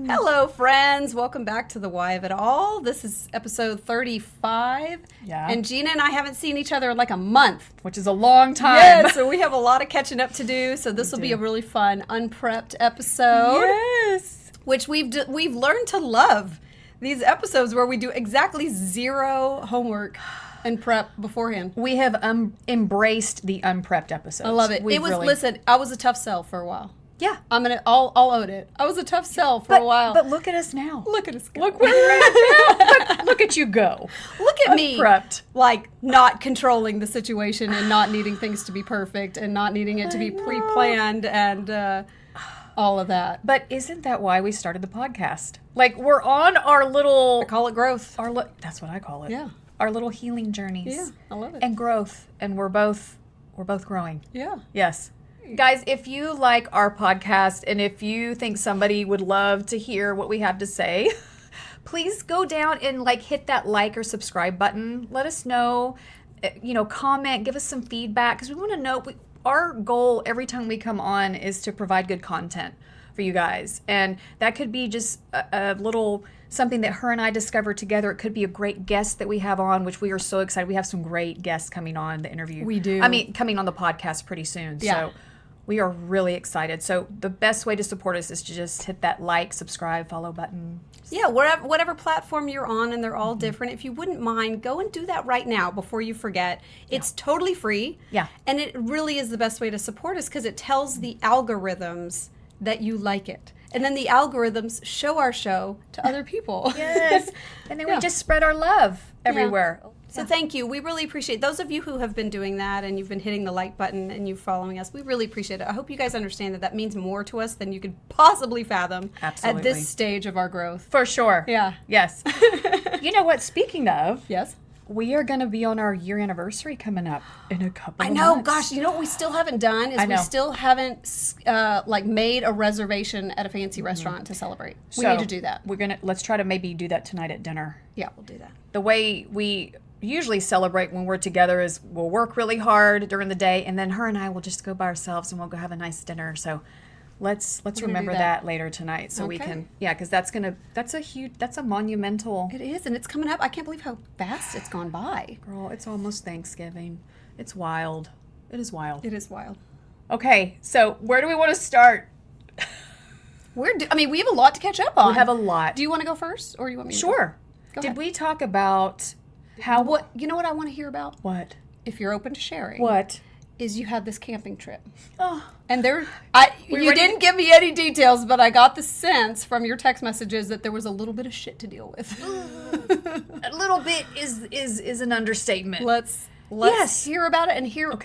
Hello, friends. Welcome back to The Why of It All. This is episode 35. Yeah. And Gina and I haven't seen each other in like a month. Which is a long time. Yeah, so we have a lot of catching up to do. So this will be a really fun, UnPrepped episode. Yes. Which we've learned to love. These episodes where we do exactly zero homework and prep beforehand. We have embraced the unprepped episodes. I love it. Listen, I was a tough sell for a while. Yeah. I'll own it. I was a tough sell for a while. But look at us now. Look at us go. Look where we're at now. Look at you go. Look at me. Unprepped. Like not controlling the situation and not needing things to be perfect and not needing it to be pre-planned and all of that. But isn't that why we started the podcast? Like we're on our little... I call it growth. That's what I call it. Yeah. Our little healing journeys. Yeah, I love it. And growth. And we're both growing. Yeah. Yes. Guys, if you like our podcast and if you think somebody would love to hear what we have to say, please go down and hit that like or subscribe button. Let us know, comment, give us some feedback because we want to know. Our goal every time we come on is to provide good content for you guys. And that could be just a little something that her and I discovered together. It could be a great guest that we have on, which we are so excited. We have some great guests coming on the interview. We do. Coming on the podcast pretty soon. Yeah. So we are really excited. So the best way to support us is to just hit that like, subscribe, follow button. Yeah, whatever platform you're on, and they're all different. If you wouldn't mind, go and do that right now before you forget. It's totally free. Yeah. And it really is the best way to support us because it tells the algorithms that you like it. And then the algorithms show our show to other people. Yes. And then we just spread our love everywhere. Yeah. So thank you. We really appreciate those of you who have been doing that and you've been hitting the like button and you following us. We really appreciate it. I hope you guys understand that means more to us than you could possibly fathom Absolutely. at this stage of our growth. For sure. Yeah. Yes. You know what? Speaking of, Yes. we are going to be on our year anniversary coming up in a couple of months. I know. Gosh, you know what we still haven't done is we still haven't made a reservation at a fancy restaurant to celebrate. We need to do that. Let's try to maybe do that tonight at dinner. Yeah, we'll do that. The way we usually celebrate when we're together is we'll work really hard during the day and then her and I will just go by ourselves and we'll go have a nice dinner. So let's remember that later tonight so we can, because that's a monumental. It is, and it's coming up. I can't believe how fast it's gone by. Girl, it's almost Thanksgiving. It's wild. It is wild. It is wild. Okay, so where do we want to start? We have a lot to catch up on. We have a lot. Do you want to go first, or you want me to Sure. Go Did ahead. we talk about You know what I want to hear about? What? If you're open to sharing. What? Is you had this camping trip. Oh. And you didn't give me any details, but I got the sense from your text messages that there was a little bit of shit to deal with. A little bit is an understatement. Let's hear about it and hear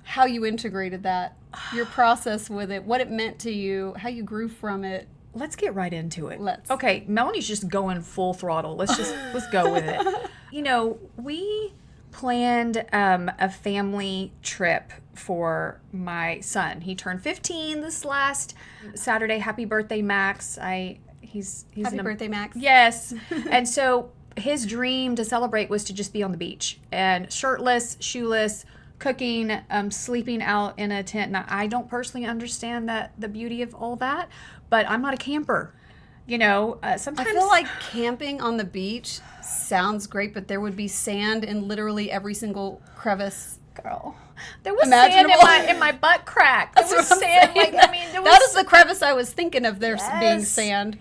how you integrated that, your process with it, what it meant to you, how you grew from it. Let's get right into it. Let's. Okay, Melanie's just going full throttle. Let's go with it. We planned a family trip for my son. He turned 15 this last Saturday. Happy birthday, Max. He's Happy birthday, Max. Yes. And so his dream to celebrate was to just be on the beach and shirtless, shoeless, cooking, sleeping out in a tent. Now, I don't personally understand the beauty of all that, but I'm not a camper. Sometimes I feel like camping on the beach sounds great, but there would be sand in literally every single crevice. Girl, there was sand in my butt crack. There was sand. That is the crevice I was thinking of. There being sand.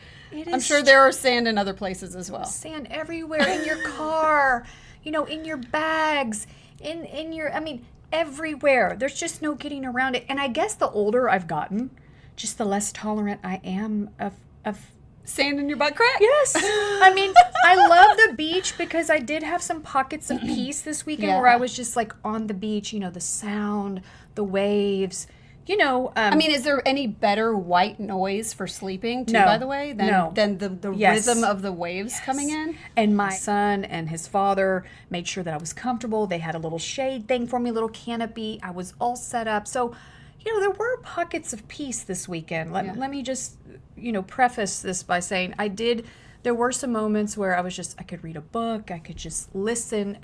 I'm sure there are sand in other places as well. Sand everywhere in your car, in your bags, in your. Everywhere. There's just no getting around it. And I guess the older I've gotten, just the less tolerant I am of sand in your butt crack? Yes. I love the beach because I did have some pockets of peace this weekend where I was just on the beach, the sound, the waves, is there any better white noise for sleeping too, by the way, than the rhythm of the waves coming in? And my son and his father made sure that I was comfortable. They had a little shade thing for me, a little canopy. I was all set up. So, there were pockets of peace this weekend. Let me just, preface this by saying there were some moments where I could read a book, I could just listen.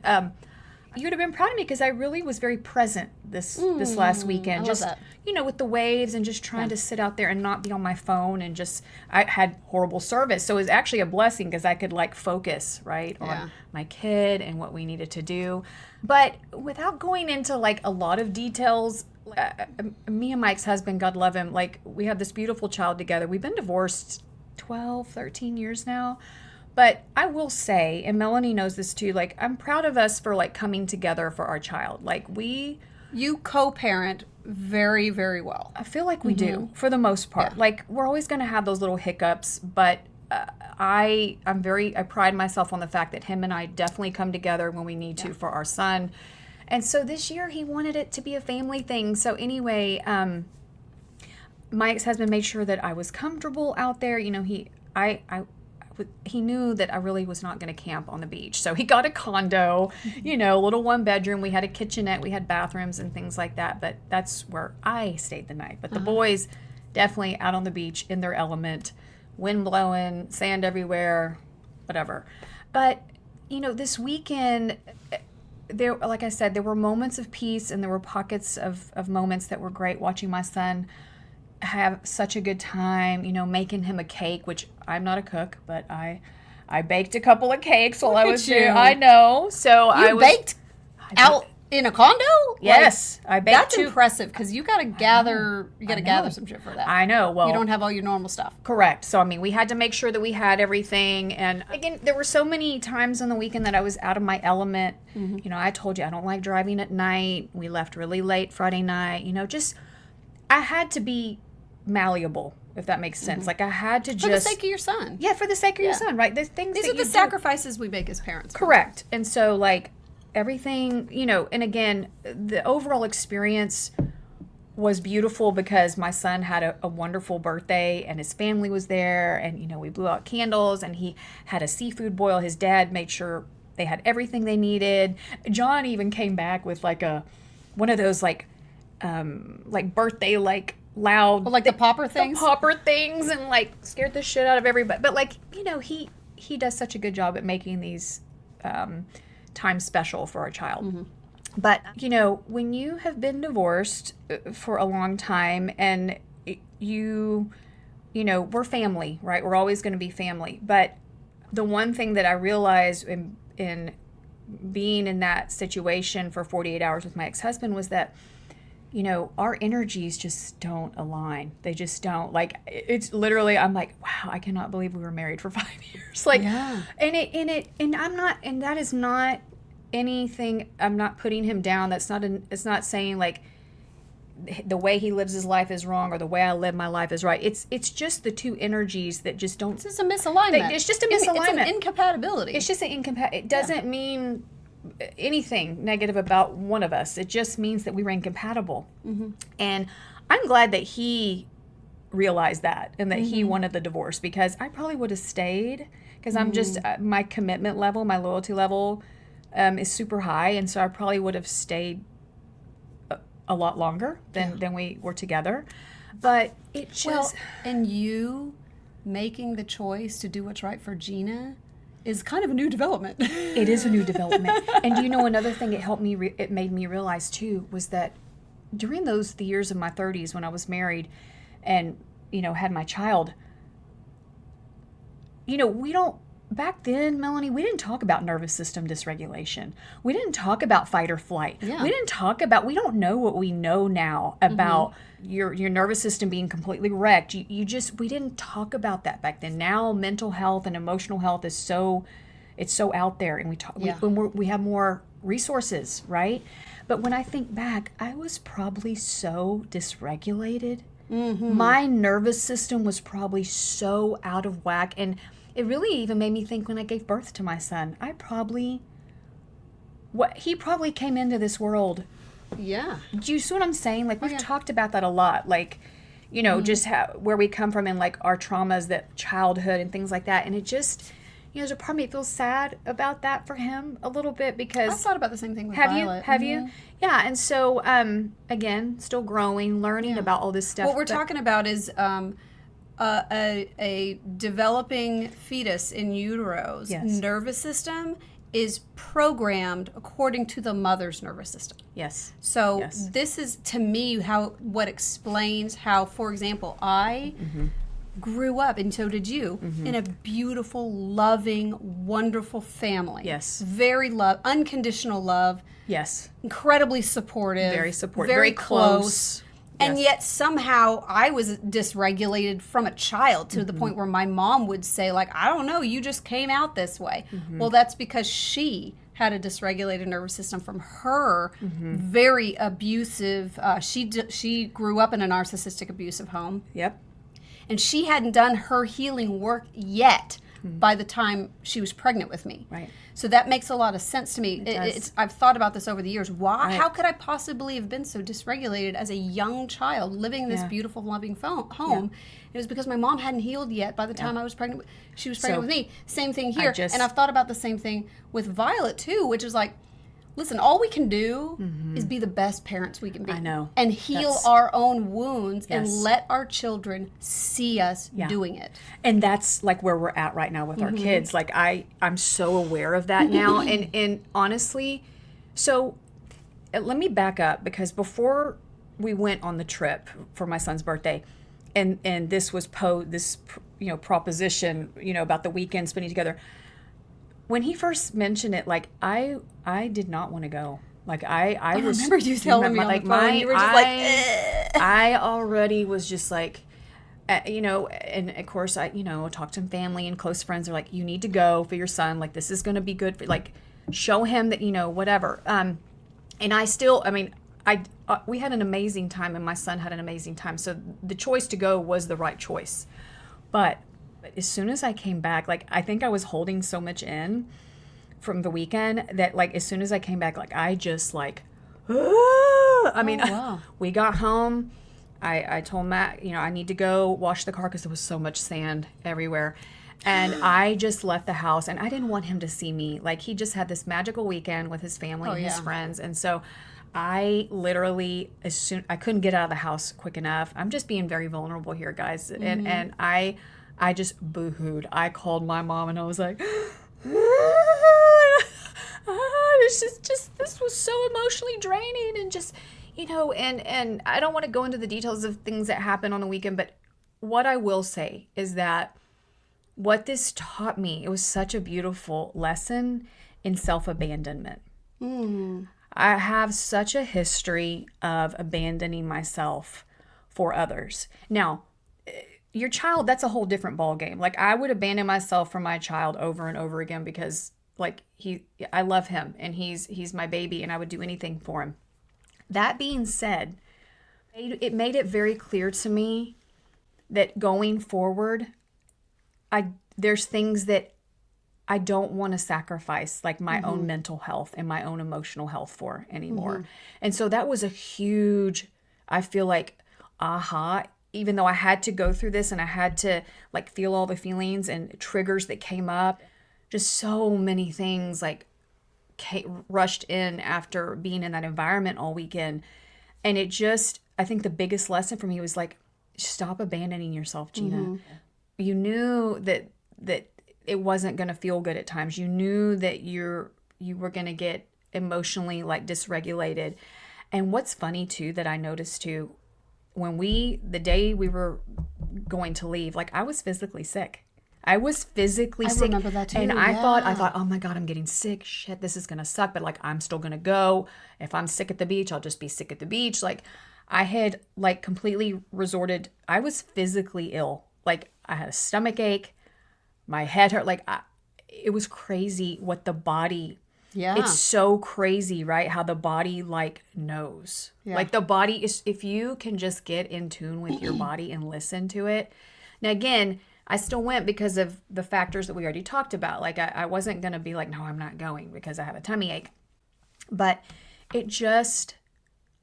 you would have been proud of me because I really was very present this last weekend. I Just love that. with the waves and just trying to sit out there and not be on my phone and just I had horrible service. So it was actually a blessing because I could like focus on my kid and what we needed to do. But without going into like a lot of details, me and my ex-husband, God love him, like we have this beautiful child together. We've been divorced 12, 13 years now. But I will say, and Melanie knows this too, like I'm proud of us for like coming together for our child. Like you co-parent very, very well. I feel like we do for the most part. Like we're always going to have those little hiccups, but I pride myself on the fact that him and I definitely come together when we need to for our son. And so this year he wanted it to be a family thing. So anyway, my ex-husband made sure that I was comfortable out there. He knew that I really was not going to camp on the beach. So he got a condo, a little 1-bedroom. We had a kitchenette, we had bathrooms and things like that. But that's where I stayed the night. But the boys definitely out on the beach in their element, wind blowing, sand everywhere, whatever. But, this weekend, like I said, there were moments of peace and there were pockets of moments that were great watching my son have such a good time, making him a cake, which I'm not a cook, but I baked a couple of cakes while I was there. I know. So I baked out in a condo? Yes, I baked. That's impressive because you got to gather some shit for that. I know. Well, you don't have all your normal stuff. Correct. So we had to make sure that we had everything. And again, there were so many times on the weekend that I was out of my element. I told you I don't like driving at night. We left really late Friday night. I had to be malleable, if that makes sense. Like I had to for the sake of your son. Yeah, for the sake of your son, right? These are the sacrifices we make as parents. Correct. And so like everything, and again, the overall experience was beautiful because my son had a wonderful birthday and his family was there and, we blew out candles and he had a seafood boil. His dad made sure they had everything they needed. John even came back with like one of those like birthday, like loud, like the popper things, and like scared the shit out of everybody. But like, he does such a good job at making these times special for our child. But, when you have been divorced for a long time and we're family, right? We're always going to be family. But the one thing that I realized in being in that situation for 48 hours with my ex-husband was that, our energies just don't align. They just don't. Like, it's literally, I'm like, wow, I cannot believe we were married for 5 years. Like, and I'm not, and that is not anything, I'm not putting him down. It's not saying like the way he lives his life is wrong or the way I live my life is right. It's just the two energies that just don't. It's just a misalignment. It's just a misalignment. It's an incompatibility. It's just an It doesn't mean anything negative about one of us. It just means that we were incompatible. And I'm glad that he realized that and that he wanted the divorce because I probably would have stayed because I'm just my commitment level, my loyalty level is super high, and so I probably would have stayed a lot longer than we were together. But it just and you making the choice to do what's right for Gina is kind of a new development. It is a new development. And another thing it made me realize too was that during the years of my 30s when I was married and had my child, back then, Melanie, we didn't talk about nervous system dysregulation. We didn't talk about fight or flight. Yeah. We don't know what we know now about your nervous system being completely wrecked. We didn't talk about that back then. Now mental health and emotional health is so out there, and we have more resources, right? But when I think back, I was probably so dysregulated. My nervous system was probably so out of whack, and it really even made me think when I gave birth to my son, he probably came into this world. Yeah. Do you see what I'm saying? Like, we've talked about that a lot. Like, just where we come from and like our traumas, that childhood and things like that. And it just, there's a part of me that feels sad about that for him a little bit because. I thought about the same thing with Violet. Have you? Yeah. And so, again, still growing, learning about all this stuff. What we're talking about is a developing fetus in utero's nervous system is programmed according to the mother's nervous system. Yes. So Yes. this is, to me, what explains how, for example, I grew up, and so did you, in a beautiful, loving, wonderful family. Yes. Very unconditional love, Yes. incredibly supportive. Very supportive. Very Very close. close. And Yes. yet somehow I was dysregulated from a child to the point where my mom would say, like, I don't know, you just came out this way. Well, that's because she had a dysregulated nervous system from her very abusive. She grew up in a narcissistic abusive home, Yep. and she hadn't done her healing work yet by the time she was pregnant with me. Right. So that makes a lot of sense to me. does. I've thought about this over the years. Why? Right. How could I possibly have been so dysregulated as a young child living in this Yeah. beautiful, loving home? It was because my mom hadn't healed yet by the time I was pregnant. She was pregnant So, with me. Same thing here. just- And I've thought about the same thing with Violet too, which is like, listen, all we can do is be the best parents we can be. I know. And heal That's- our own wounds and Yes. let our children see us doing it. And that's like where we're at right now with our kids. Like I'm so aware of that now. and honestly, so let me back up, because before we went on the trip for my son's birthday, and this was proposition, about the weekend spending together. When he first mentioned it, like I did not want to go. Like I was. remember you telling me on the phone, you were just like, I already was just like, and of course I, talked to family and close friends. Are like, you need to go for your son. Like, this is going to be good for, like, show him that, whatever. And I still, we had an amazing time, and my son had an amazing time. So the choice to go was the right choice. But as soon as I came back, like, I think I was holding so much in from the weekend that, like, as soon as I came back, like, I just, like, wow. we got home. I told Matt, I need to go wash the car because there was so much sand everywhere. And I just left the house, and I didn't want him to see me. Like, he just had this magical weekend with his family and his friends. And so I literally, I couldn't get out of the house quick enough. I'm just being very vulnerable here, guys. And I just boo-hooed. I called my mom, and I was like, this was so emotionally draining, and just, and I don't want to go into the details of things that happened on the weekend, but what I will say is that what this taught me, it was such a beautiful lesson in self-abandonment. I have such a history of abandoning myself for others. Now, your child, that's a whole different ballgame. Like, I would abandon myself for my child over and over again because, like, I love him, and he's my baby, and I would do anything for him. That being said, it made it very clear to me that going forward, there's things that I don't want to sacrifice, like my own mental health and my own emotional health for anymore. And so that was a huge, I feel like, aha, even though I had to go through this and I had to, like, feel all the feelings and triggers that came up, just so many things, like, rushed in after being in that environment all weekend. And it just, I think the biggest lesson for me was, like, stop abandoning yourself, Gina. You knew that it wasn't going to feel good at times. You knew that you were going to get emotionally, like, dysregulated. And what's funny too, that I noticed too, the day we were going to leave, like, I was physically sick. I was physically sick. I remember that too. And I thought, oh my God, I'm getting sick. Shit, this is going to suck. But, like, I'm still going to go. If I'm sick at the beach, I'll just be sick at the beach. Like, I had, like, completely I was physically ill. Like, I had a stomach ache. My head hurt. Like, it was crazy what the body, it's so crazy, right? How the body, like, knows. Yeah. Like, the body is, if you can just get in tune with your body and listen to it. Now, again, I still went because of the factors that we already talked about. Like, I wasn't going to be like, no, I'm not going because I have a tummy ache. But it just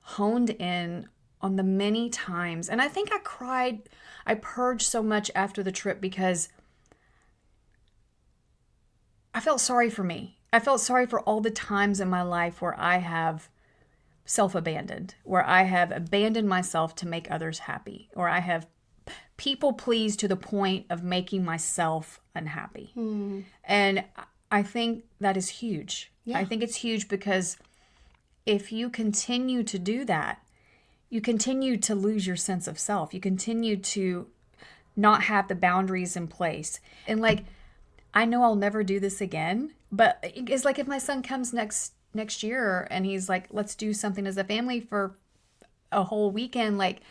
honed in on the many times. And I think I cried. I purged so much after the trip because I felt sorry for me. I felt sorry for all the times in my life where I have self-abandoned, where I have abandoned myself to make others happy, or I have people pleased to the point of making myself unhappy. And I think that is huge. Yeah. I think it's huge because if you continue to do that, you continue to lose your sense of self. You continue to not have the boundaries in place. And like, I know I'll never do this again, but it's like if my son comes next year and he's like, let's do something as a family for a whole weekend, like,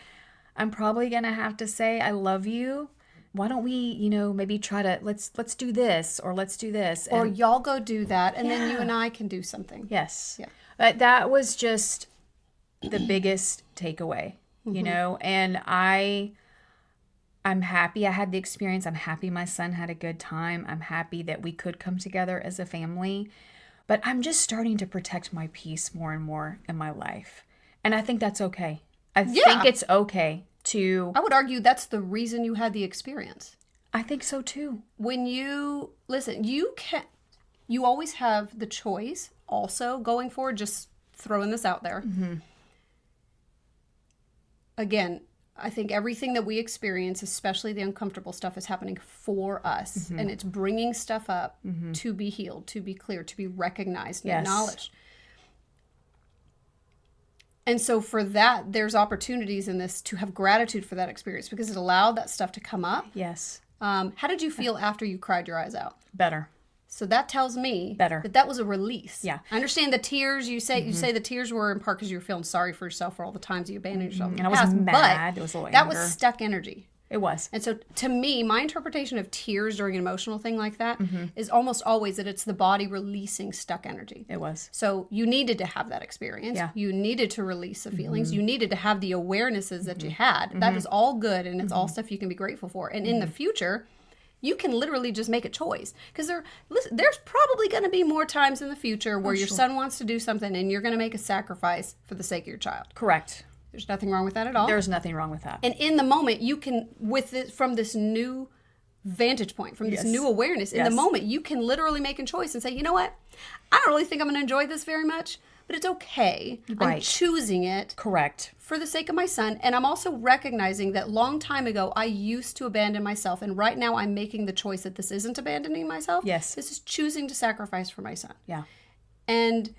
I'm probably going to have to say, I love you. Why don't we, maybe try to, let's do this or let's do this. Or y'all go do that, and then you and I can do something. Yes. Yeah. But that was just the biggest takeaway, and I'm happy I had the experience. I'm happy my son had a good time. I'm happy that we could come together as a family. But I'm just starting to protect my peace more and more in my life. And I think that's okay. I think it's okay to... I would argue that's the reason you had the experience. I think so too. When you... Listen, you always have the choice also going forward, just throwing this out there. Mm-hmm. Again, I think everything that we experience, especially the uncomfortable stuff, is happening for us. Mm-hmm. And it's bringing stuff up to be healed, to be clear, to be recognized and acknowledged. And so for that, there's opportunities in this to have gratitude for that experience because it allowed that stuff to come up. Yes. How did you feel after you cried your eyes out? Better. So that tells me Better. that was a release. Yeah. I understand the tears. You say the tears were in part because you were feeling sorry for yourself for all the times you abandoned yourself. And I was mad. It was a little that anger. was stuck energy. It was. And so to me, my interpretation of tears during an emotional thing like that is almost always that it's the body releasing stuck energy. It was. So you needed to have that experience. Yeah. You needed to release the feelings. You needed to have the awarenesses that you had. That is all good, and it's all stuff you can be grateful for. And in the future, you can literally just make a choice. Because there's probably going to be more times in the future where your son wants to do something and you're going to make a sacrifice for the sake of your child. Correct. There's nothing wrong with that at all. There's nothing wrong with that. And in the moment, you can, from this new vantage point, from this new awareness, in the moment, you can literally make a choice and say, you know what? I don't really think I'm going to enjoy this very much, but it's okay. Right. I'm choosing it. Correct. For the sake of my son. And I'm also recognizing that long time ago, I used to abandon myself. And right now, I'm making the choice that this isn't abandoning myself. Yes. This is choosing to sacrifice for my son. Yeah. And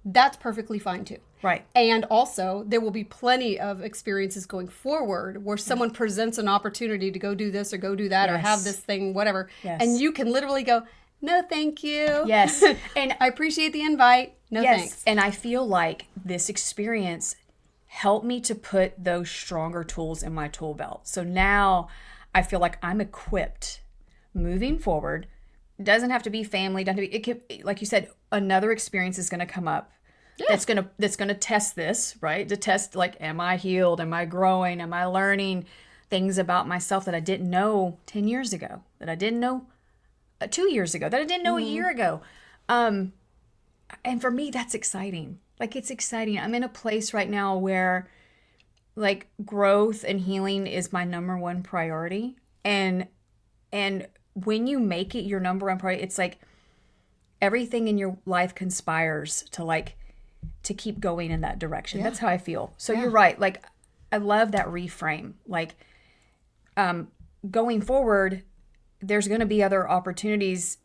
that's perfectly fine too. Right. And also, there will be plenty of experiences going forward where someone presents an opportunity to go do this or go do that or have this thing, whatever. Yes. And you can literally go, no, thank you. Yes. And I appreciate the invite. No, thanks. And I feel like this experience helped me to put those stronger tools in my tool belt. So now I feel like I'm equipped moving forward. It doesn't have to be family. It could, like you said, another experience is going to come up. Yeah. That's gonna test this, right? To test, like, am I healed? Am I growing? Am I learning things about myself that I didn't know 10 years ago, that I didn't know 2 years ago, that I didn't know a year ago? And for me, that's exciting. Like, it's exciting. I'm in a place right now where, like, growth and healing is my number one priority. And when you make it your number one priority, it's like everything in your life conspires to keep going in that direction. That's how I feel. So you're right. Like, I love that reframe. Like, going forward, there's going to be other opportunities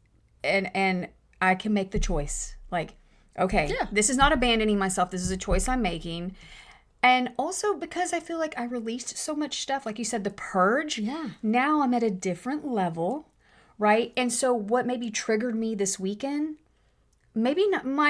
and I can make the choice. Like, okay, this is not abandoning myself. This is a choice I'm making. And also because I feel like I released so much stuff, like you said, the purge. Yeah. Now I'm at a different level, right? And so what maybe triggered me this weekend might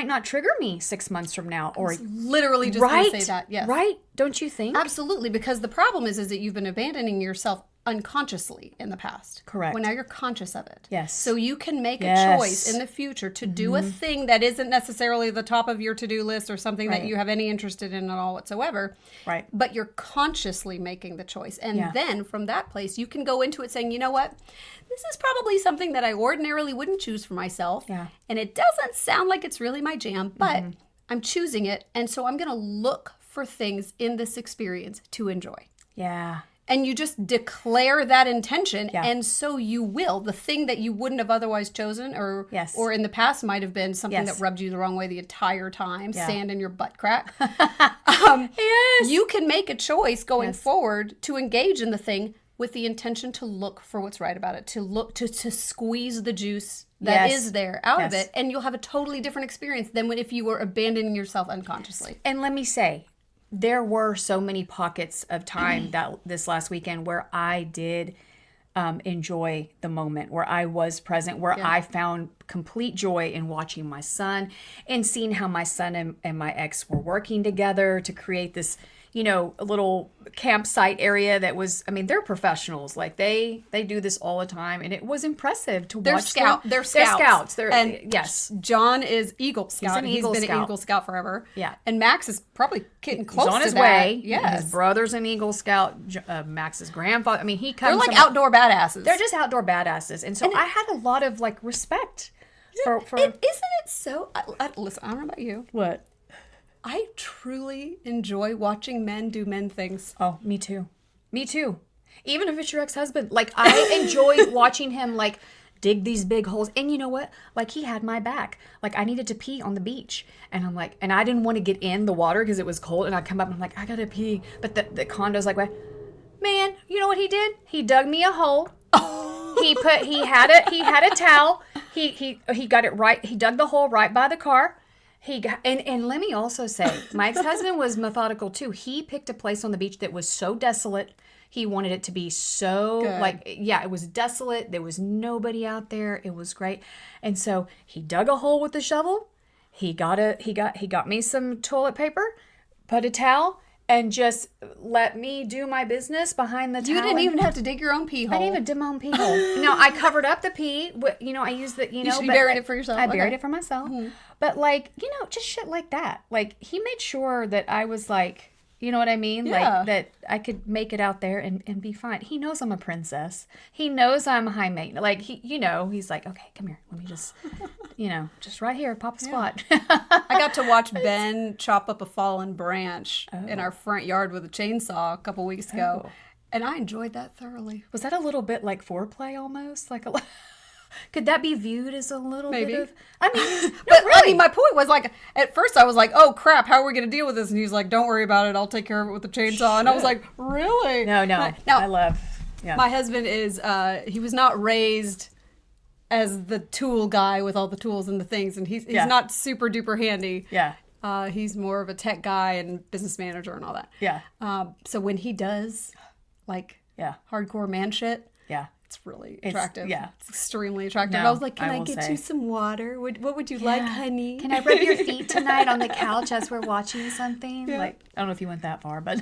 not trigger me 6 months from now, or literally just going to say that. Yes. Right? Don't you think? Absolutely, because the problem is that you've been abandoning yourself unconsciously in the past. Correct. Well, now you're conscious of it. Yes. So you can make a choice in the future to do a thing that isn't necessarily the top of your to-do list or something that you have any interest in at all whatsoever. Right. But you're consciously making the choice. And then from that place, you can go into it saying, you know what? This is probably something that I ordinarily wouldn't choose for myself. Yeah. And it doesn't sound like it's really my jam, but I'm choosing it. And so I'm going to look for things in this experience to enjoy. Yeah. And you just declare that intention, and so you will. The thing that you wouldn't have otherwise chosen or in the past might have been something that rubbed you the wrong way the entire time, sand in your butt crack. You can make a choice going forward to engage in the thing with the intention to look for what's right about it, to look to squeeze the juice that is there out of it, and you'll have a totally different experience than if you were abandoning yourself unconsciously. And let me say, there were so many pockets of time that this last weekend where I did enjoy the moment, where I was present, where I found complete joy in watching my son and seeing how my son and my ex were working together to create this, you know, a little campsite area that was, I mean, they're professionals. Like they do this all the time, and it was impressive to watch them. They're scouts. Yes. John is Eagle Scout. He's been an Eagle Scout forever. Yeah. And Max is probably getting close to that. He's on his way. Yes. His brother's an Eagle Scout. Max's grandfather. I mean, he comes. They're like outdoor badasses. They're just outdoor badasses. And so I had a lot of like respect for. Isn't it so? Listen, I don't know about you. What? I truly enjoy watching men do men things. Oh, me too. Me too. Even if it's your ex-husband. Like, I enjoy watching him, like, dig these big holes. And you know what? Like, he had my back. Like, I needed to pee on the beach. And I'm like, and I didn't want to get in the water because it was cold. And I'd come up and I'm like, I gotta pee. But the condo's like, man, you know what he did? He dug me a hole. He had a towel. He got it right. He dug the hole right by the car. And let me also say, my ex-husband was methodical too. He picked a place on the beach that was so desolate. He wanted it to be so it was desolate. There was nobody out there. It was great. And so he dug a hole with the shovel. He got me some toilet paper, put a towel, and just let me do my business behind the towel. You didn't even have to dig your own pee hole. I didn't even dig my own pee hole. No, I covered up the pee. You know, I used the, you buried it for yourself. I buried it for myself. Mm-hmm. But like, you know, just shit like that. Like, he made sure that I was like, you know what I mean? Yeah. Like, that I could make it out there and be fine. He knows I'm a princess. He knows I'm high maintenance. Like, he's like, okay, come here. Let me just, just right here, pop a spot. I got to watch Ben chop up a fallen branch in our front yard with a chainsaw a couple weeks ago. And I enjoyed that thoroughly. Was that a little bit like foreplay almost? Like could that be viewed as a little bit of... I mean, but really. I mean, my point was like, at first I was like, oh crap, how are we going to deal with this? And he's like, don't worry about it. I'll take care of it with the chainsaw. And I was like, really? No. Now, I love... Yeah. My husband is, he was not raised as the tool guy with all the tools and the things. And he's not super duper handy. Yeah. He's more of a tech guy and business manager and all that. Yeah. So when he does like hardcore man shit. Yeah. It's really attractive. It's extremely attractive. No, I was like, can I get you some water? What would you like, honey? Can I rub your feet tonight on the couch as we're watching something? Yeah. Like, I don't know if you went that far, but...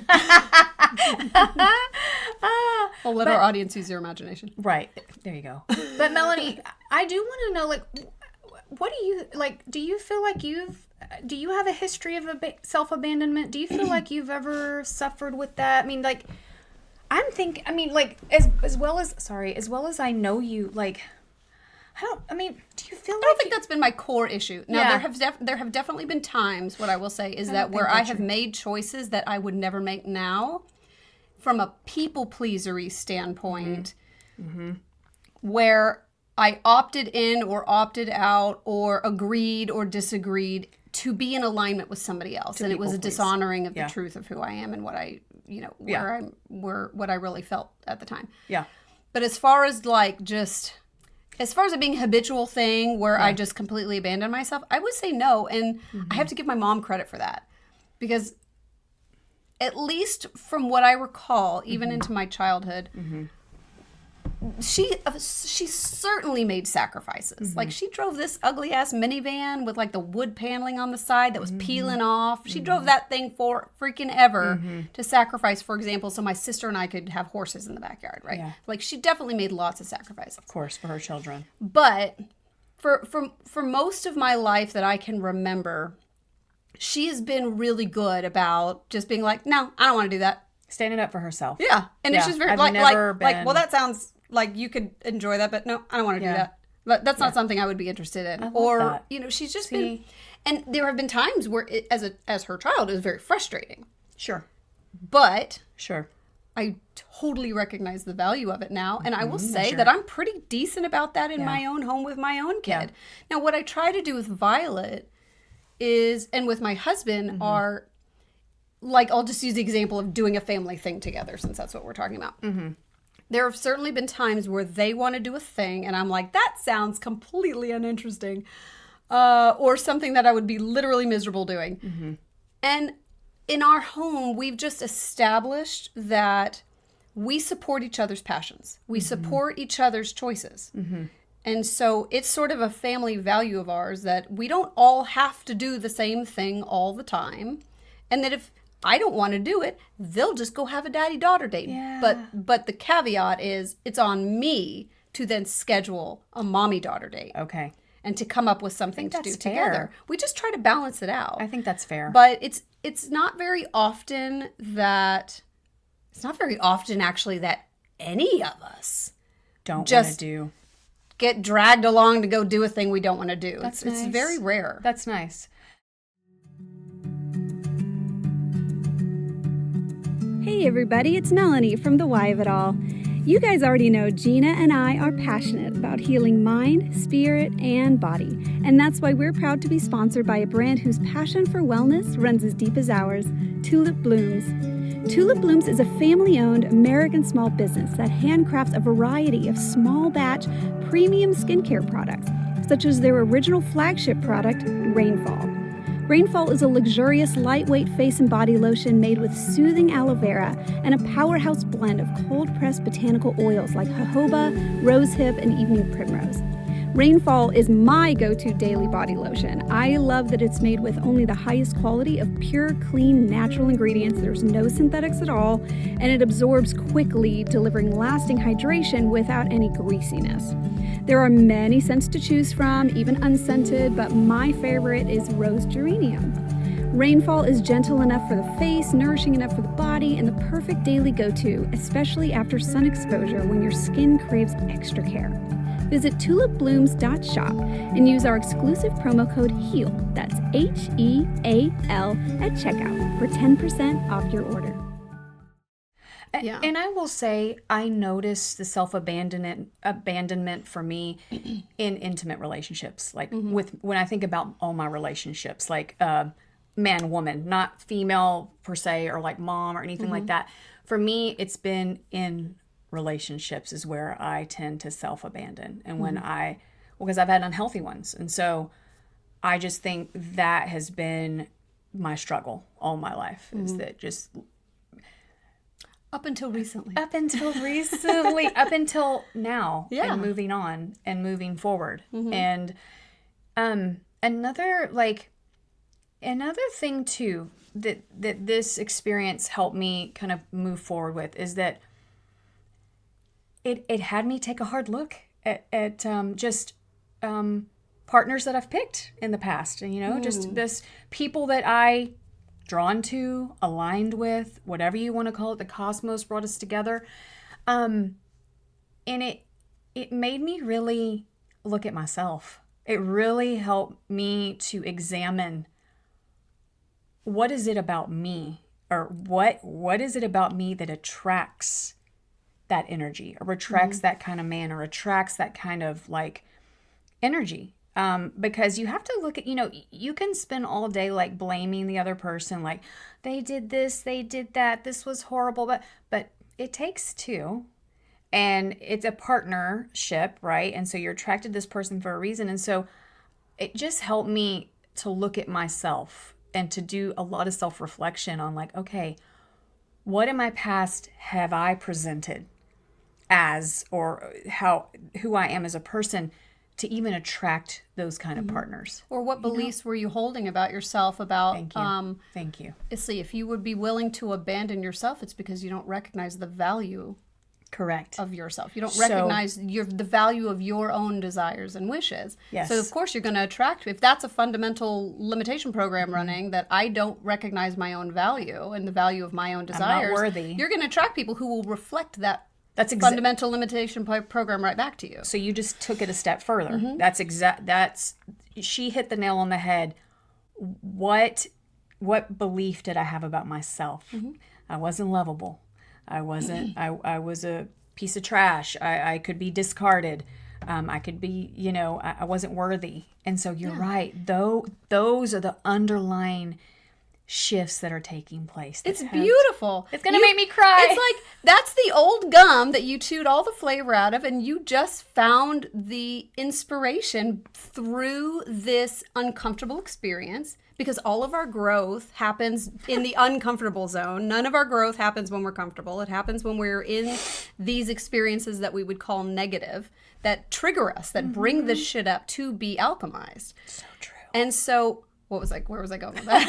I'll let our audience use their imagination. Right. There you go. But Melanie, I do want to know, like, what do you, like, do you feel like do you have a history of self-abandonment? Do you feel like you've ever suffered with that? I mean, like... like, as well as I know you, like, do you feel like... I don't think that's been my core issue. Now, there have definitely been times, what I will say, is that where I have made choices that I would never make now, from a people-pleasery standpoint, where I opted in or opted out or agreed or disagreed to be in alignment with somebody else. And it was a dishonoring of the truth of who I am and what I... what I really felt at the time. Yeah. But as far as it being a habitual thing where I just completely abandoned myself, I would say no. And I have to give my mom credit for that. Because at least from what I recall, even into my childhood, she certainly made sacrifices. Like, she drove this ugly ass minivan with like the wood paneling on the side that was peeling off. She drove that thing for freaking ever to sacrifice, for example, so my sister and I could have horses in the backyard, right? Yeah. Like, she definitely made lots of sacrifices. Of course, for her children. But for most of my life that I can remember, she has been really good about just being like, no, I don't want to do that. Standing up for herself. Yeah. And it's just very like, well, that sounds like you could enjoy that, but no, I don't want to do that. But that's not something I would be interested in. Or, that. She's just been, and there have been times where as her child, it was very frustrating. Sure. But. Sure. I totally recognize the value of it now. And I will say that I'm pretty decent about that in my own home with my own kid. Now, what I try to do with Violet and with my husband are, like, I'll just use the example of doing a family thing together, since that's what we're talking about. There have certainly been times where they want to do a thing and I'm like, that sounds completely uninteresting. Or something that I would be literally miserable doing. Mm-hmm. And in our home, we've just established that we support each other's passions. We support each other's choices. Mm-hmm. And so it's sort of a family value of ours that we don't all have to do the same thing all the time. And that if I don't want to do it, they'll just go have a daddy-daughter date. Yeah. But the caveat is it's on me to then schedule a mommy-daughter date. Okay. And to come up with something to do together. We just try to balance it out. I think that's fair. But it's not very often actually that any of us don't want to do. Get dragged along to go do a thing we don't want to do. That's nice. It's very rare. That's nice. Hey everybody, it's Melanie from The Why of It All. You guys already know Gina and I are passionate about healing mind, spirit, and body. And that's why we're proud to be sponsored by a brand whose passion for wellness runs as deep as ours, Tulip Blooms. Tulip Blooms is a family-owned American small business that handcrafts a variety of small batch premium skincare products, such as their original flagship product, Rainfall. Rainfall is a luxurious, lightweight face and body lotion made with soothing aloe vera and a powerhouse blend of cold-pressed botanical oils like jojoba, rosehip, and evening primrose. Rainfall is my go-to daily body lotion. I love that it's made with only the highest quality of pure, clean, natural ingredients. There's no synthetics at all, and it absorbs quickly, delivering lasting hydration without any greasiness. There are many scents to choose from, even unscented, but my favorite is rose geranium. Rainfall is gentle enough for the face, nourishing enough for the body, and the perfect daily go-to, especially after sun exposure when your skin craves extra care. Visit tulipblooms.shop and use our exclusive promo code HEAL, that's HEAL, at checkout for 10% off your order. Yeah. And I will say, I noticed the self-abandonment for me in intimate relationships. Like when I think about all my relationships, like man, woman, not female per se, or like mom or anything like that. For me, it's been in relationships is where I tend to self-abandon. And because I've had unhealthy ones. And so I just think that has been my struggle all my life, is that just... Up until recently. Up until now. Yeah. And moving on and moving forward. And another thing too that this experience helped me kind of move forward with is that it had me take a hard look at partners that I've picked in the past, and just this people that I drawn to, aligned with, whatever you want to call it. The cosmos brought us together, and it made me really look at myself. It really helped me to examine, what is it about me, or what is it about me that attracts that energy, or attracts that kind of man, or attracts that kind of like energy. Because you have to look at, you can spend all day like blaming the other person, like they did this, they did that, this was horrible, but it takes two, and it's a partnership, right? And so you're attracted to this person for a reason. And so it just helped me to look at myself and to do a lot of self-reflection on like, okay, what in my past have I presented as, or who I am as a person, to even attract those kind of partners. Or what beliefs were you holding about yourself about... Thank you. See, if you would be willing to abandon yourself, it's because you don't recognize the value... Correct. ...of yourself. You don't recognize the value of your own desires and wishes. Yes. So, of course, you're going to attract... If that's a fundamental limitation program running, that I don't recognize my own value and the value of my own desires... I'm not worthy. You're going to attract people who will reflect that... That's fundamental limitation program right back to you. So you just took it a step further. She hit the nail on the head. What belief did I have about myself? I wasn't lovable. I wasn't. I was a piece of trash. I could be discarded. I could be. I wasn't worthy. And so you're right. Though those are the underlying shifts that are taking place. It's beautiful. It's going to make me cry. It's like, that's the old gum that you chewed all the flavor out of, and you just found the inspiration through this uncomfortable experience, because all of our growth happens in the uncomfortable zone. None of our growth happens when we're comfortable. It happens when we're in these experiences that we would call negative, that trigger us, that bring this shit up to be alchemized. So true. And so... where was I going with that?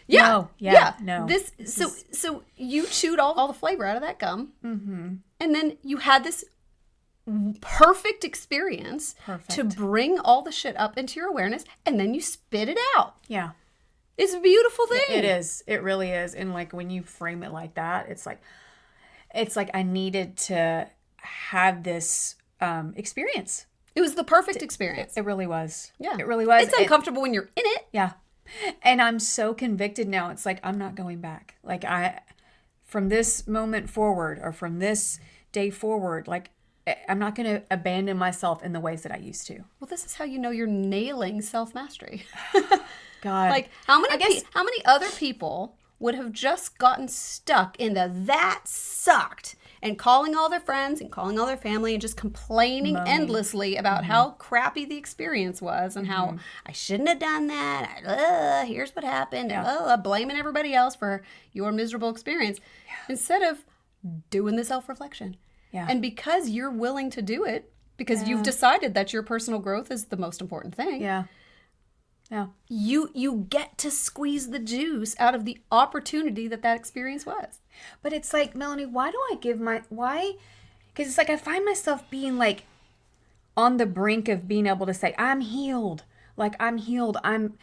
No. So you chewed all the flavor out of that gum, and then you had this perfect experience to bring all the shit up into your awareness, and then you spit it out. Yeah, it's a beautiful thing. It is. It really is. And like when you frame it like that, it's like I needed to have this experience. It was the perfect experience. It really was. Yeah. It really was. It's uncomfortable when you're in it. Yeah. And I'm so convicted now. It's like, I'm not going back. Like from this moment forward, or from this day forward, like I'm not going to abandon myself in the ways that I used to. Well, this is how you know you're nailing self-mastery. God. Like how many other people would have just gotten stuck in that sucked, and calling all their friends and calling all their family and just complaining endlessly about how crappy the experience was, and how I shouldn't have done that. Here's what happened. And blaming everybody else for your miserable experience instead of doing the self-reflection. Yeah. And because you're willing to do it, because you've decided that your personal growth is the most important thing. Yeah. Yeah. You get to squeeze the juice out of the opportunity that experience was. But it's like, Melanie, why? Because it's like I find myself being like on the brink of being able to say, I'm healed. Like I'm healed. I'm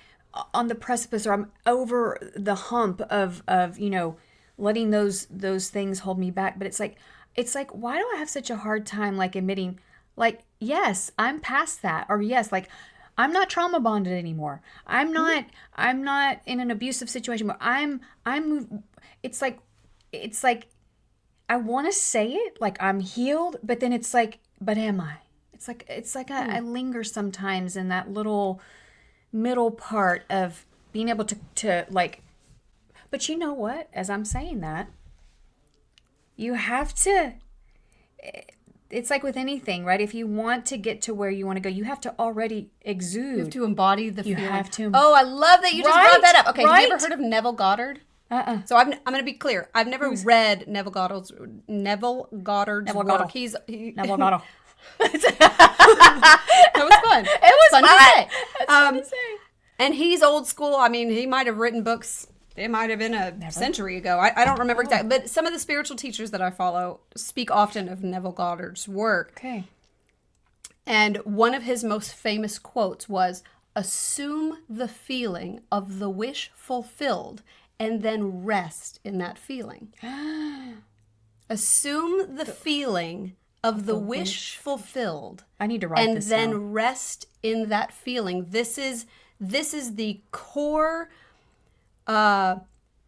on the precipice, or I'm over the hump of letting those things hold me back. But it's like, why do I have such a hard time like admitting, like, yes, I'm past that, or yes, like, I'm not trauma bonded anymore. I'm not in an abusive situation, but it's like I want to say it, like I'm healed, but then it's like, but am I? It's like I linger sometimes in that little middle part of being able to like, but you know what? As I'm saying that, you have to, it's like with anything, right? If you want to get to where you want to go, you have to already exude. You have to embody the feeling. You have to. Oh, I love that you just brought that up. Okay, have you ever heard of Neville Goddard? So I'm going to be clear. I've never read Neville Goddard's work. Neville Goddard. Neville Goddard. That was fun. It was fun. It's fun to say. And he's old school. I mean, he might have written books. It might have been a century ago. I don't remember exactly. But some of the spiritual teachers that I follow speak often of Neville Goddard's work. Okay. And one of his most famous quotes was, assume the feeling of the wish fulfilled and then rest in that feeling. Assume the feeling of the wish fulfilled. I need to write this down. And then rest in that feeling. This is the core,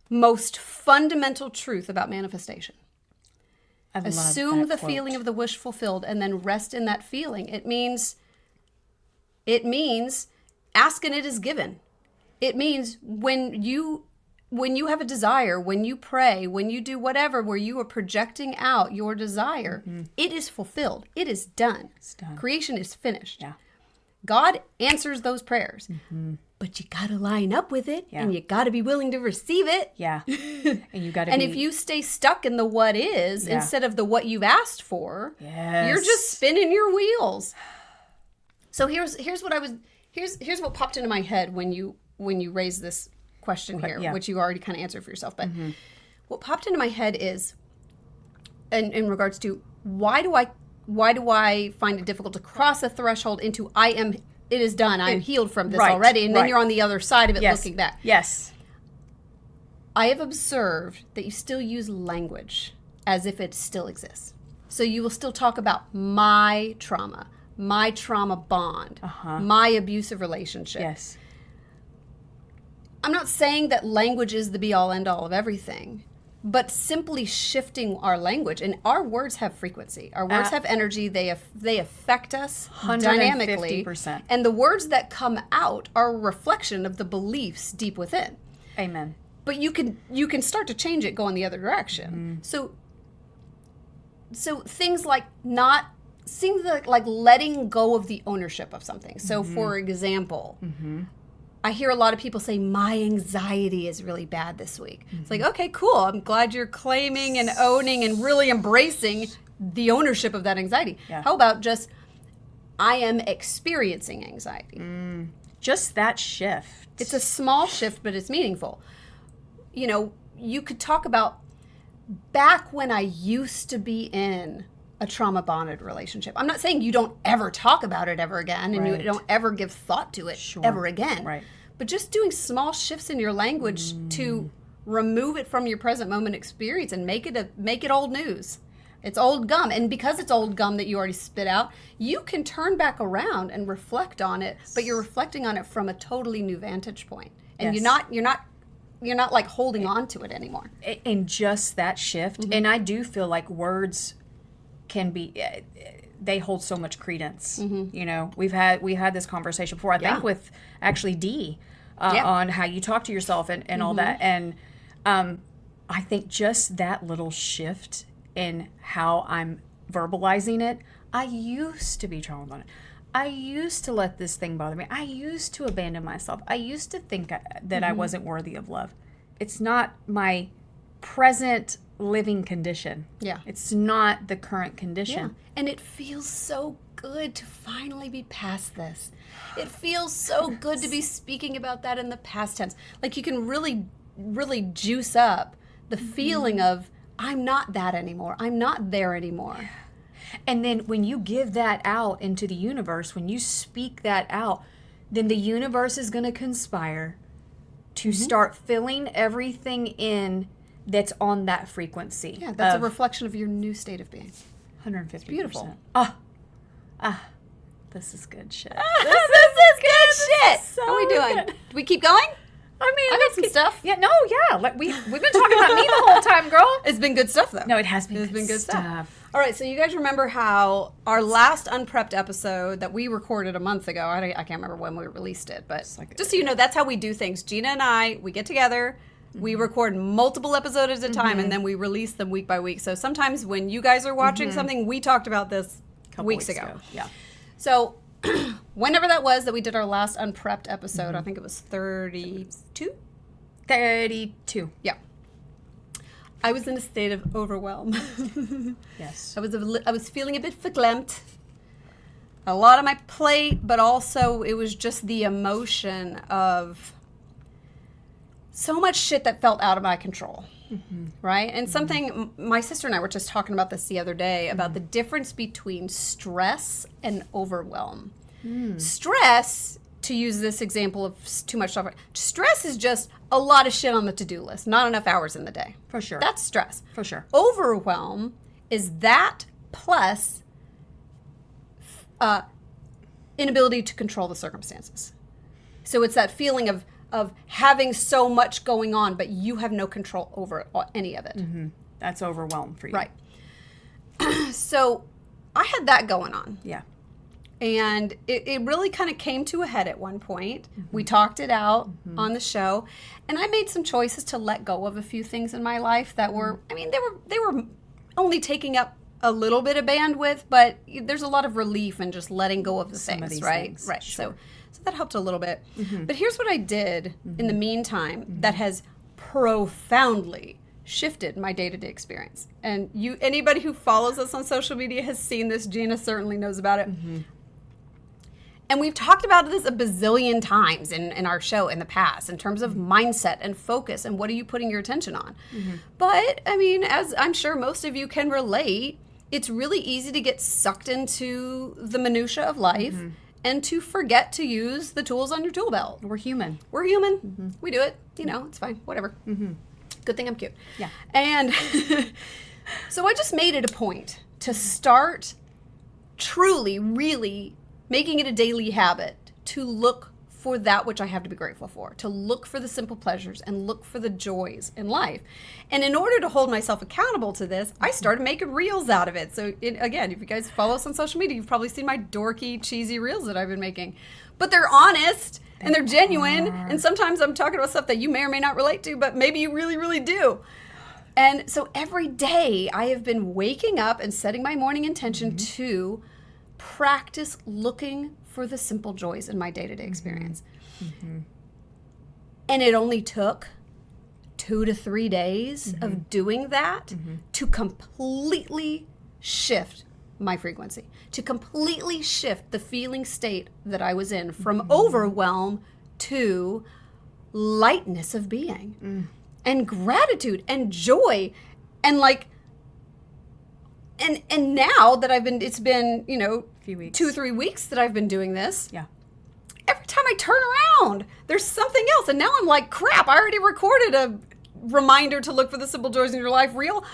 most fundamental truth about manifestation. Assume the feeling of the wish fulfilled and then rest in that feeling. It means ask and it is given. It means when you have a desire, when you pray, when you do whatever, where you are projecting out your desire, it is fulfilled. It is done. It's done. Creation is finished. Yeah. God answers those prayers. But you got to line up with it, and you got to be willing to receive it. Yeah. And you got to And if you stay stuck in the what is instead of the what you've asked for, you're just spinning your wheels. So here's what popped into my head when you raised this question here, which you already kind of answered for yourself. But what popped into my head is, in regards to why do I find it difficult to cross a threshold into it is done, I'm healed from this already, and then you're on the other side of it looking back. Yes. I have observed that you still use language as if it still exists. So you will still talk about my trauma bond, my abusive relationship. Yes. I'm not saying that language is the be-all, end-all of everything, but simply shifting our language, and our words have frequency. Our words have energy. They affect us dynamically. 150%. And the words that come out are a reflection of the beliefs deep within. Amen. But you can start to change it going the other direction. So things like like letting go of the ownership of something. So for example, I hear a lot of people say, my anxiety is really bad this week. It's like, okay, cool. I'm glad you're claiming and owning and really embracing the ownership of that anxiety. Yeah. How about just, I am experiencing anxiety. Just that shift. It's a small shift, but it's meaningful. You know, you could talk about back when I used to be in a trauma-bonded relationship. I'm not saying you don't ever talk about it ever again and you don't ever give thought to it ever again. Right. But just doing small shifts in your language to remove it from your present moment experience and make it old news. It's old gum. And because it's old gum that you already spit out, you can turn back around and reflect on it, but you're reflecting on it from a totally new vantage point. And you're not like holding on to it anymore. And just that shift. And I do feel like words can be, they hold so much credence. You know, we had this conversation before, I think with actually Dee, on how you talk to yourself and all that. And I think just that little shift in how I'm verbalizing it. I used to be traumatized. I used to let this thing bother me. I used to abandon myself. I used to think that I wasn't worthy of love. It's not my present living condition. Yeah. It's not the current condition. Yeah. And it feels so good to finally be past this. It feels so good to be speaking about that in the past tense. Like you can really, really juice up the feeling of, I'm not that anymore. I'm not there anymore. And then when you give that out into the universe, when you speak that out, then the universe is going to conspire to start filling everything in that's on that frequency. Yeah, that's a reflection of your new state of being. 150%. Beautiful. This is good shit. This is good shit. So How are we doing? good. Do we keep going? I mean, I got some stuff. Yeah, like we've been talking about me the whole time, girl. It's been good stuff, though. No, it has been. It's been good stuff. stuff. All right, so you guys remember how our last UnPrepped episode that we recorded a month ago, I can't remember when we released it, but just so you know, that's how we do things. Gina and I, we get together, we record multiple episodes at a time, and then we release them week by week. So sometimes when you guys are watching something, we talked about this weeks ago. Yeah. So whenever that was that we did our last UnPrepped episode, I think it was 32? 32. Yeah. I was in a state of overwhelm. Yes. I was feeling a bit verklempt. A lot on my plate, but also it was just the emotion of so much shit that felt out of my control. Right? And something, my sister and I were just talking about this the other day, about the difference between stress and overwhelm. Stress, to use this example of too much stuff, stress is just a lot of shit on the to-do list, not enough hours in the day. For sure. That's stress. For sure. Overwhelm is that plus inability to control the circumstances. So it's that feeling of having so much going on, but you have no control over any of it. That's overwhelmed for you. Right. So I had that going on. Yeah. And it really kind of came to a head at one point. We talked it out on the show. And I made some choices to let go of a few things in my life that were, I mean, they were only taking up a little bit of bandwidth, but there's a lot of relief in just letting go of the Some of things, these right? things, Right. sure. So that helped a little bit. But here's what I did in the meantime that has profoundly shifted my day-to-day experience. And anybody who follows us on social media has seen this. Gina certainly knows about it. And we've talked about this a bazillion times in our show in the past in terms of mindset and focus and what are you putting your attention on. But, I mean, as I'm sure most of you can relate, it's really easy to get sucked into the minutia of life and to forget to use the tools on your tool belt. We're human. We're human. We do it. You know, it's fine. Whatever. Good thing I'm cute. Yeah. And so I just made it a point to start truly, really making it a daily habit to look for that which I have to be grateful for, to look for the simple pleasures and look for the joys in life. And in order to hold myself accountable to this, I started making reels out of it. So again, if you guys follow us on social media, you've probably seen my dorky, cheesy reels that I've been making. But they're honest and they're genuine. And sometimes I'm talking about stuff that you may or may not relate to, but maybe you really, really do. And so every day I have been waking up and setting my morning intention to practice looking for the simple joys in my day-to-day experience. And it only took 2 to 3 days of doing that to completely shift my frequency, to completely shift the feeling state that I was in from overwhelm to lightness of being and gratitude and joy. And like, and now that it's been, you know, few weeks. 2 or 3 weeks that I've been doing this. Yeah. Every time I turn around, there's something else. And now I'm like, crap, I already recorded a reminder to look for the simple joys in your life reel.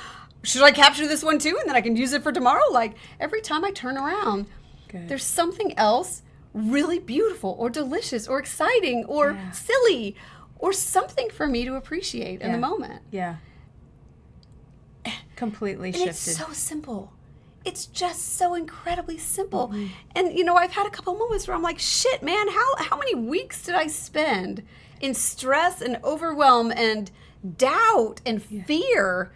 Should I capture this one too? And then I can use it for tomorrow? Like every time I turn around, there's something else really beautiful or delicious or exciting or silly or something for me to appreciate in the moment. Yeah. Completely And shifted. it's so simple. It's just so incredibly simple. And, you know, I've had a couple moments where I'm like, shit, man, how many weeks did I spend in stress and overwhelm and doubt and fear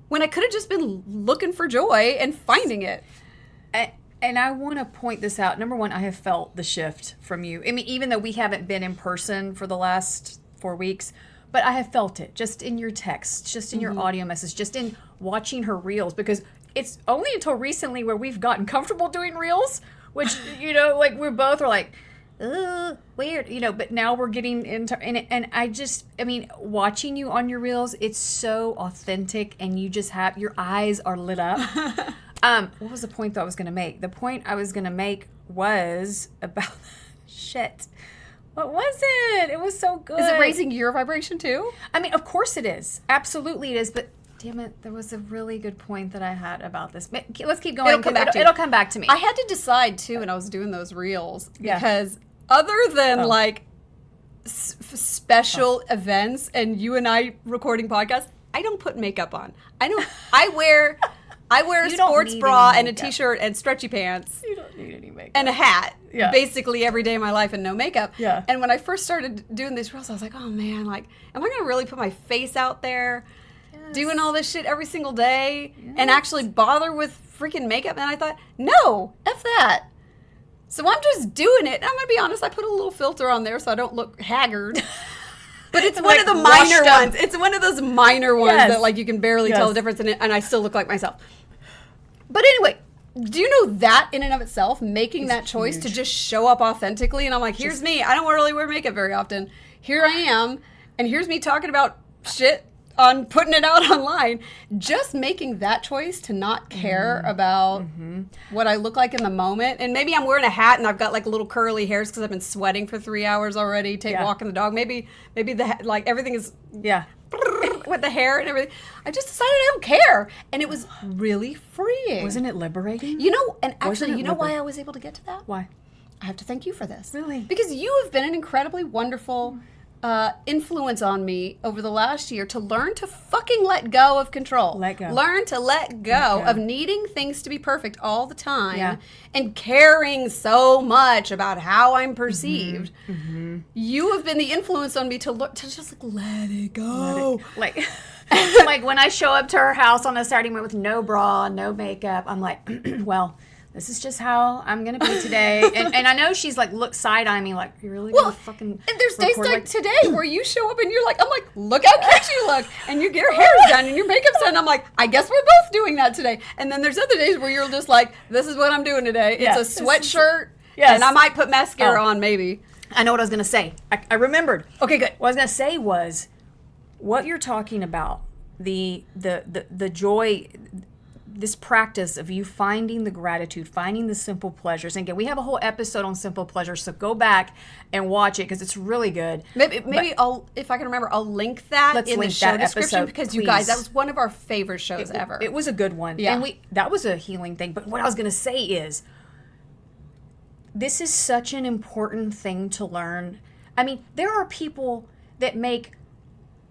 when I could have just been looking for joy and finding it? And I want to point this out. Number one, I have felt the shift from you. I mean, even though we haven't been in person for the last 4 weeks, but I have felt it just in your texts, just in your audio message, just in watching her reels, because it's only until recently where we've gotten comfortable doing reels, which, you know, like we're both are like, ugh, weird, you know, but now we're getting into, and I mean, watching you on your reels, it's so authentic and you just have, your eyes are lit up. What was the point that I was going to make? The point I was going to make was about, shit. What was it? It was so good. Is it raising your vibration too? I mean, of course it is. Absolutely it is. But damn it, there was a really good point that I had about this. Let's keep going. It'll come back to me. I had to decide too when I was doing those reels because other than like special events and you and I recording podcasts, I don't put makeup on. I wear a sports bra and a t-shirt and stretchy pants. You don't need any makeup. And a hat, basically every day of my life and no makeup. Yeah. And when I first started doing these reels, I was like, oh man, like, am I going to really put my face out there doing all this shit every single day and actually bother with freaking makeup? And I thought, no, F that. So I'm just doing it. And I'm going to be honest, I put a little filter on there so I don't look haggard. But it's one of the minor ones. It's one of those minor ones that like you can barely tell the difference in it, and I still look like myself. But anyway, do you know that in and of itself, making that choice to just show up authentically? And I'm like, here's me. I don't really wear makeup very often. Here I am. And here's me talking about shit on putting it out online. Just making that choice to not care about what I look like in the moment. And maybe I'm wearing a hat and I've got like little curly hairs because I've been sweating for 3 hours already, walking the dog. Maybe the like everything is with the hair and everything. I just decided I don't care. And it was really freeing. Wasn't it liberating? You know, and actually, you know why I was able to get to that? Why? I have to thank you for this. Really? Because you have been an incredibly wonderful influence on me over the last year to learn to fucking let go of control. Let go. Learn to let go of needing things to be perfect all the time and caring so much about how I'm perceived. You have been the influence on me to just like let it go. Like like when I show up to her house on a Saturday morning with no bra, no makeup, I'm like, well, this is just how I'm going to be today. And I know she's like, look side-eyeing me like, you're really going to fucking and there's days like today where you show up and you're like, I'm like, look how cute you look. And you get your hair's done and your makeup's done. I'm like, I guess we're both doing that today. And then there's other days where you're just like, this is what I'm doing today. It's a sweatshirt and I might put mascara on maybe. I know what I was going to say. I remembered. Okay, good. What I was going to say was what you're talking about, the joy, this practice of you finding the gratitude, finding the simple pleasures. And again, we have a whole episode on simple pleasures, so go back and watch it because it's really good. Maybe I'll, if I can remember, I'll link that in the show description because you guys, that was one of our favorite shows ever. It was a good one. Yeah. And that was a healing thing. But what I was going to say is this is such an important thing to learn. I mean, there are people that make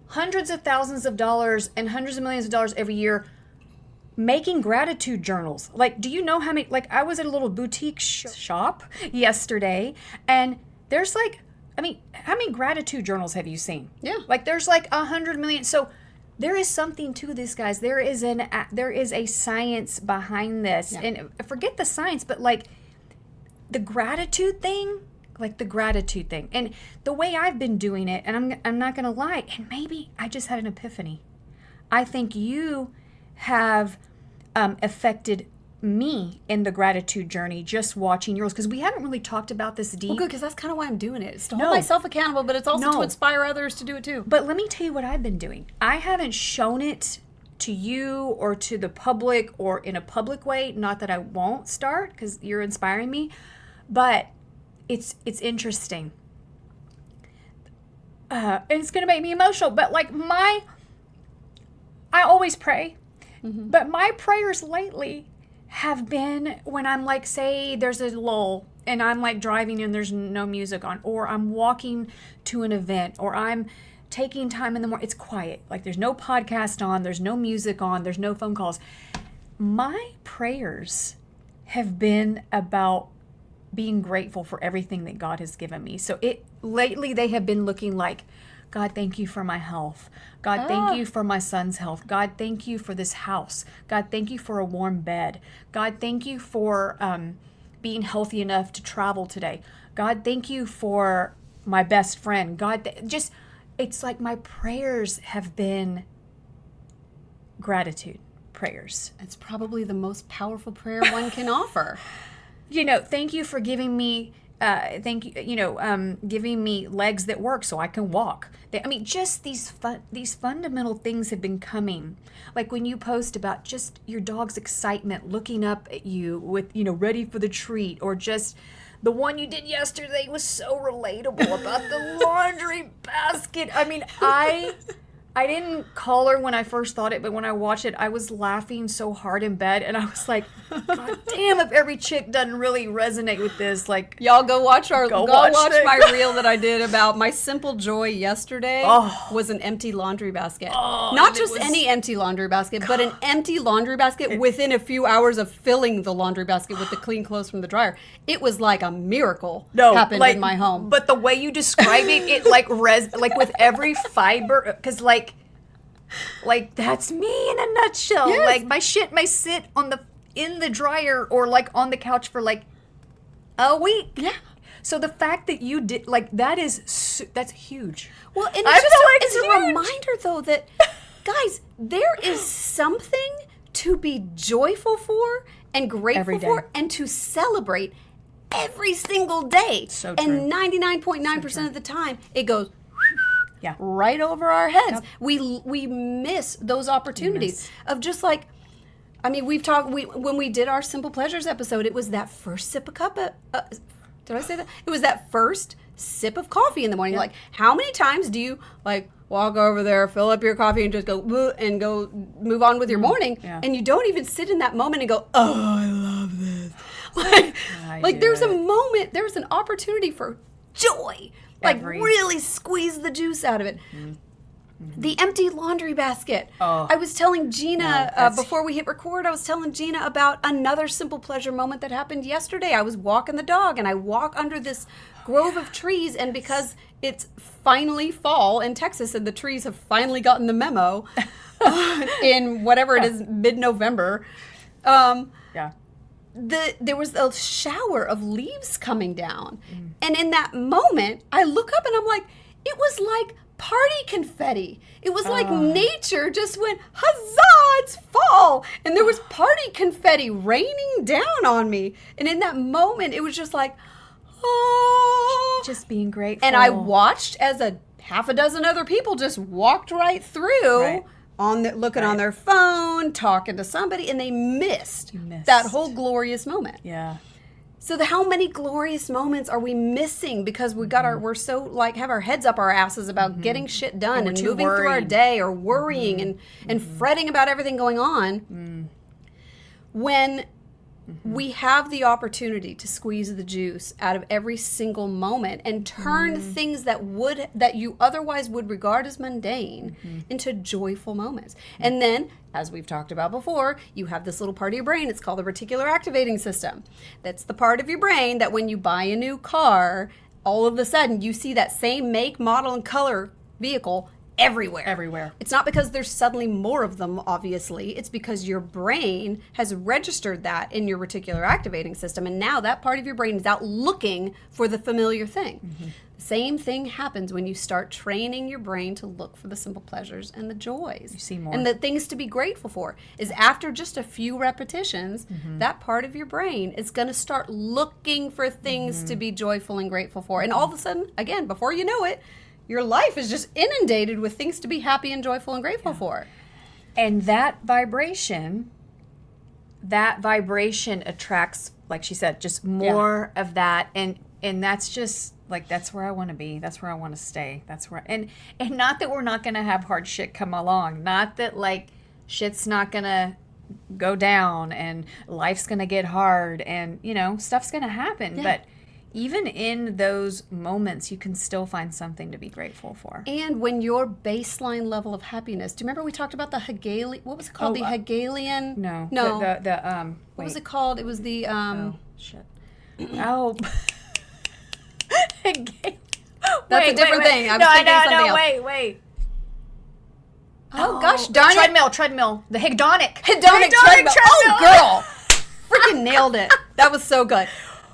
hundreds of thousands of dollars and hundreds of millions of dollars every year making gratitude journals. Like, do you know how many, like, I was at a little boutique shop yesterday, and there's like, I mean, how many gratitude journals have you seen? Yeah. Like, there's like 100 million. So there is something to this, guys. There is a science behind this. Yeah. And forget the science, but like the gratitude thing, and the way I've been doing it, and I'm not going to lie, and maybe I just had an epiphany. I think you have affected me in the gratitude journey just watching yours, because we haven't really talked about this deep. Well, good, because that's kind of why I'm doing it. It's to hold myself accountable, but it's also to inspire others to do it too. But let me tell you what I've been doing. I haven't shown it to you or to the public or in a public way. Not that I won't start, because you're inspiring me, but it's interesting. And it's going to make me emotional, but like I always pray, but my prayers lately have been when I'm like, say there's a lull and I'm like driving and there's no music on, or I'm walking to an event, or I'm taking time in the morning. It's quiet. Like there's no podcast on, there's no music on, there's no phone calls. My prayers have been about being grateful for everything that God has given me. So lately they have been looking like, God, thank you for my health. God, thank you for my son's health. God, thank you for this house. God, thank you for a warm bed. God, thank you for being healthy enough to travel today. God, thank you for my best friend. God, it's like my prayers have been gratitude prayers. It's probably the most powerful prayer one can offer. Thank you for giving me giving me legs that work so I can walk. Just these fundamental things have been coming. Like when you post about just your dog's excitement looking up at you with, ready for the treat, or just the one you did yesterday was so relatable about the laundry basket. I didn't call her when I first thought it, but when I watched it, I was laughing so hard in bed, and I was like, God damn, if every chick doesn't really resonate with this, like... Y'all go watch my reel that I did about my simple joy yesterday was an empty laundry basket. Not just any empty laundry basket, but an empty laundry basket within a few hours of filling the laundry basket with the clean clothes from the dryer. It was like a miracle happened in my home. But the way you describe it, it like with every fiber, because like that's me in a nutshell. Yes. Like my shit may sit in the dryer or like on the couch for like a week. Yeah. So the fact that you did that's huge. Well, and it's a reminder though that guys, there is something to be joyful for and grateful for and to celebrate every single day. So true. And 99.9% of the time it goes right over our heads. Yep. We miss those opportunities of just like, we've talked, when we did our Simple Pleasures episode, it was that first sip of did I say that? It was that first sip of coffee in the morning. Yep. Like, how many times do you like walk over there, fill up your coffee and just go move on with your morning, and you don't even sit in that moment and go, oh, I love this. There's a moment, there's an opportunity for joy. Like really squeeze the juice out of it. Mm-hmm. The empty laundry basket. I was telling Gina before we hit record, I was telling Gina about another simple pleasure moment that happened yesterday. I was walking the dog and I walk under this grove of trees, and because it's finally fall in Texas and the trees have finally gotten the memo in whatever it is, mid-November. There was a shower of leaves coming down. And in that moment, I look up and I'm like, it was like party confetti. It was like nature just went, huzzah, it's fall. And there was party confetti raining down on me. And in that moment, it was just like, oh. Just being grateful. And I watched as a half a dozen other people just walked right through. Right. Looking on their phone, talking to somebody, and they missed that whole glorious moment. Yeah. So how many glorious moments are we missing because we're so like have our heads up our asses about getting shit done and moving through our day, or worrying and fretting about everything going on. When we have the opportunity to squeeze the juice out of every single moment and turn things that you otherwise would regard as mundane into joyful moments. And then, as we've talked about before, you have this little part of your brain. It's called the reticular activating system. That's the part of your brain that when you buy a new car, all of a sudden you see that same make, model, and color vehicle everywhere. It's not because there's suddenly more of them, obviously. It's because your brain has registered that in your reticular activating system, and now that part of your brain is out looking for the familiar thing. The same thing happens when you start training your brain to look for the simple pleasures and the joys. You see more. And the things to be grateful for. Is after just a few repetitions, that part of your brain is going to start looking for things to be joyful and grateful for. And all of a sudden, again, before you know it, your life is just inundated with things to be happy and joyful and grateful for. And that vibration attracts, like she said, just more of that. And that's just like, that's where I want to be. That's where I want to stay. That's where, and not that we're not going to have hard shit come along. Not that like shit's not going to go down and life's going to get hard and, stuff's going to happen. But even in those moments, you can still find something to be grateful for. And when your baseline level of happiness, do you remember we talked about the Hegelian, what was it called? The Hegelian? No. What was it called? It was the, shit. Oh. That's a different thing. I was thinking something else. Wait. Oh, gosh, darn it. Treadmill. The hedonic treadmill. Oh, girl. Freaking nailed it. That was so good.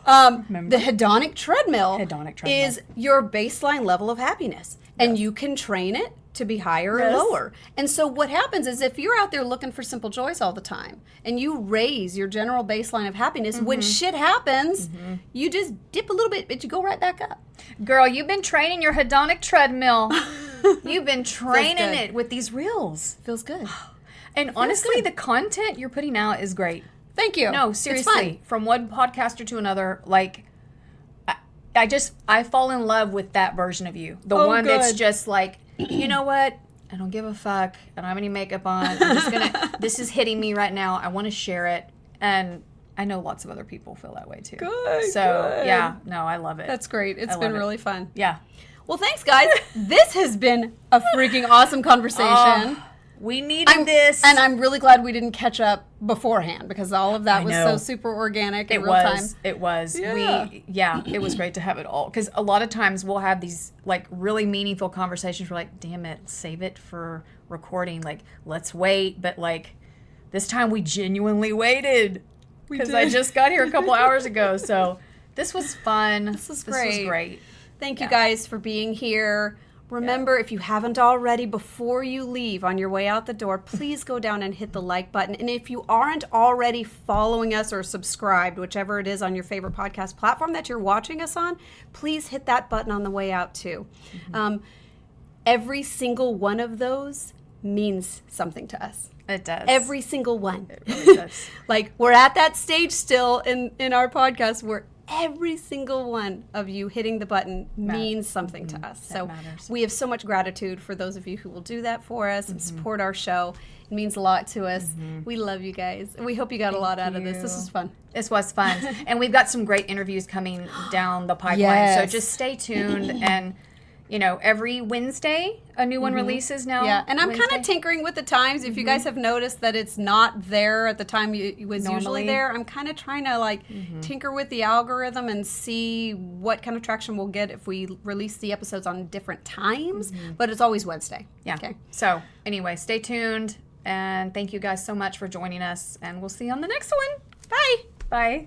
The hedonic treadmill is your baseline level of happiness. And you can train it to be higher or lower. And so what happens is if you're out there looking for simple joys all the time and you raise your general baseline of happiness, when shit happens, you just dip a little bit, but you go right back up. Girl, you've been training your hedonic treadmill. You've been training it with these reels. Feels good. And honestly, the content you're putting out is great. Thank you. No, seriously. From one podcaster to another, like, I fall in love with that version of you. The one that's just like, you know what? I don't give a fuck. I don't have any makeup on. I'm just gonna, this is hitting me right now. I want to share it. And I know lots of other people feel that way too. Good. Yeah, no, I love it. That's great. It's been really fun. Yeah. Well, thanks, guys. This has been a freaking awesome conversation. We needed this. And I'm really glad we didn't catch up beforehand because all of that was so super organic in real time. It was. Yeah. It was great to have it all. Because a lot of times we'll have these like really meaningful conversations. We're like, damn it, save it for recording. Like, let's wait. But like this time we genuinely waited because I just got here a couple hours ago. So this was fun. This was great. Thank you Yeah. guys for being here. Remember, if you haven't already, before you leave on your way out the door, please go down and hit the like button. And if you aren't already following us or subscribed, whichever it is on your favorite podcast platform that you're watching us on, please hit that button on the way out too. Every single one of those means something to us. It does. Every single one. It really does. Like, we're at that stage still in our podcast where every single one of you hitting the button means something to us. So we have so much gratitude for those of you who will do that for us and support our show. It means a lot to us. We love you guys. And we hope you got a lot out of this. This was fun. This was fun. And we've got some great interviews coming down the pipeline. Yes. So just stay tuned. And, every Wednesday, a new one releases now. Yeah, and I'm kind of tinkering with the times. If you guys have noticed that it's not there at the time it was usually there, I'm kind of trying to tinker with the algorithm and see what kind of traction we'll get if we release the episodes on different times. But it's always Wednesday. Yeah. Okay. So anyway, stay tuned. And thank you guys so much for joining us. And we'll see you on the next one. Bye. Bye.